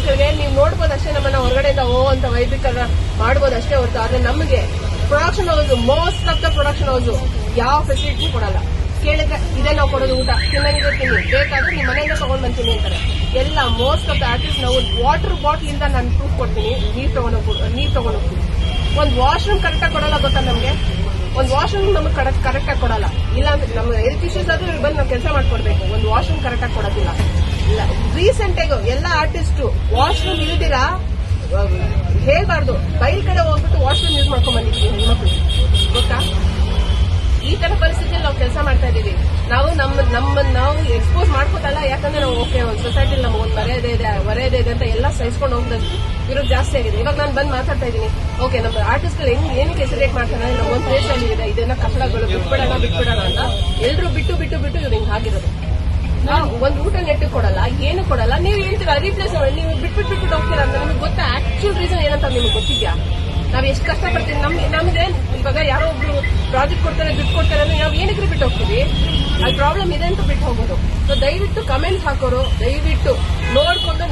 ಆರ್ಟಿಸ್ಟ್ಗಳಿಗೆ ನೀವು ನೋಡ್ಬೋದು ಅಷ್ಟೇ, ನಮ್ಮನ್ನ ಹೊರಗಡೆಯಿಂದ ಅಂತ ವೈದ್ಯಕರ ಮಾಡ್ಬೋದು ಅಷ್ಟೇ ಹೊರತು. ಆದ್ರೆ ನಮಗೆ production house, most of the production house ಯಾವ ಫೆಸಿಲಿಟಿ ಕೊಡಲ್ಲ. ಕೇಳಿದ್ರೆ ಇದೇ ನಾವು ಕೊಡೋದು ಊಟ, ತಿನ್ನಂಗೆ ತಿನ್ನಿ, ಬೇಕಾದ್ರೆ ನಿಮ್ಮ ಮನೆಯಿಂದ ತಗೊಂಡ್ ಬಂತೀನಿ ಅಂತಾರೆ. ಎಲ್ಲ ಮೋಸ್ಟ್ ಆಫ್ ದ ಆರ್ಟಿಸ್ಟ್ ನಾವು ವಾಟರ್ ಬಾಟ್ಲ್ ಇಂದ ನಾನು ಪ್ರೂಫ್ ಕೊಡ್ತೀನಿ, ನೀರ್ ತಗೊಂಡೋಗ್ತೀನಿ. ಒಂದು ವಾಶ್ರೂಮ್ ಕರೆಕ್ಟಾಗಿ ಕೊಡಲ್ಲ ಗೊತ್ತಾ ನಮ್ಗೆ? ಒಂದು ವಾಶ್ರೂಮ್ ನಮಗೆ ಕರೆಕ್ಟಾಗಿ ಕೊಡಲ್ಲ. ಇಲ್ಲ ಅಂದ್ರೆ ನಮ್ಮ ಹೆಲ್ತ್ ಇಶ್ಯೂಸ್ ಆದ್ರೂ ಬಂದು ನಾವು ಕೆಲಸ ಮಾಡ್ಕೊಡ್ಬೇಕು. ಒಂದು ವಾಶ್ರೂಮ್ ಕರೆಕ್ಟಾಗಿ ಕೊಡೋದಿಲ್ಲ. ಇಲ್ಲ ರೀಸೆಂಟ್ ಆಗಿ ಎಲ್ಲ ಆರ್ಟಿಸ್ಟ್ ವಾಶ್ರೂಮ್ ಇಲ್ದಿರಾ ಹೇಳ್ಬಾರ್ದು, ಬೈಲ್ ಕಡೆ ಹೋಗ್ಬಿಟ್ಟು ವಾಶ್ರೂಮ್ ಯೂಸ್ ಮಾಡ್ಕೊಂಡ್ ಬಂದಿದ್ವಿ ಹೆಣ್ಮಕ್ಳು ಗೊತ್ತಾ. ಈ ತರ ಪರಿಸ್ಥಿತಿಯಲ್ಲಿ ನಾವು ಕೆಲಸ ಮಾಡ್ತಾ ಇದೀವಿ. ನಾವು ನಾವು ಎಕ್ಸ್ಪೋಸ್ ಮಾಡ್ಕೋತಲ್ಲ, ಯಾಕಂದ್ರೆ ನಾವು ಓಕೆ ಒಂದು ಸೊಸೈಟಿಲಿ ನಮಗೊಂದು ಮರ್ಯಾದೆ ಇದೆ ಅಂತ ಎಲ್ಲ ಸಹಿಸ್ಕೊಂಡು ಹೋಗ್ದಷ್ಟು ವಿರೋಧ ಜಾಸ್ತಿ ಆಗಿದೆ. ಇವಾಗ ನಾನು ಬಂದು ಮಾತಾಡ್ತಾ ಇದೀನಿ, ಓಕೆ ನಮ್ಮ ಆರ್ಟಿಸ್ಟ್ಗಳು ಏನಕ್ಕೆ ಹೆಸರೇಟ್ ಮಾಡ್ತಾರೆ ಅಂದ್ರೆ ಒಂದು ಪ್ಲೇಸ್ ಅಲ್ಲಿ ಇದೆ, ಇದನ್ನ ಕಟ್ಟಡಗಳು ಬಿಟ್ಬಿಡೋಣ ಅಂತ ಎಲ್ರು ಬಿಟ್ಟು ಇವ್ರು ಹಿಂಗ್ ಆಗಿರೋದು. ಒಂದು ಊಟ ನೆಟ್ಟು ಕೊಡಲ್ಲ, ಏನು ಕೊಡಲ್ಲ. ನೀವು ಹೇಳ್ತೀರಾ ರೀಪ್ಲೇಸ್ ನೀವು ಬಿಟ್ಬಿಟ್ಟು ಹೋಗ್ತೀರಾ ಅಂತ ನಿಮ್ಗೆ ಗೊತ್ತಾ? ಆಕ್ಚುಲ್ ರೀಸನ್ ಏನಂತ ನಿಮ್ಗೆ ಗೊತ್ತಿದ್ಯಾ? ನಾವ್ ಎಷ್ಟು ಕಷ್ಟಪಡ್ತೀವಿ. ನಮ್ಗೆ ಇವಾಗ ಯಾರೋ ಒಬ್ರು ಪ್ರಾಜೆಕ್ಟ್ ಕೊಡ್ತಾರೆ, ದುಡ್ಡು ಕೊಡ್ತಾರೆ ಅಂದ್ರೆ ನಾವು ಏನಕ್ಕೆ ಬಿಟ್ಟು ಹೋಗ್ತೀವಿ? ಅಲ್ಲಿ ಪ್ರಾಬ್ಲಮ್ ಇದೆ ಅಂತ ಬಿಟ್ಟು ಹೋಗೋದು. ಸೊ ದಯವಿಟ್ಟು ಕಮೆಂಟ್ಸ್ ಹಾಕೋರು ದಯವಿಟ್ಟು ನೋಡ್ಕೊಂಡು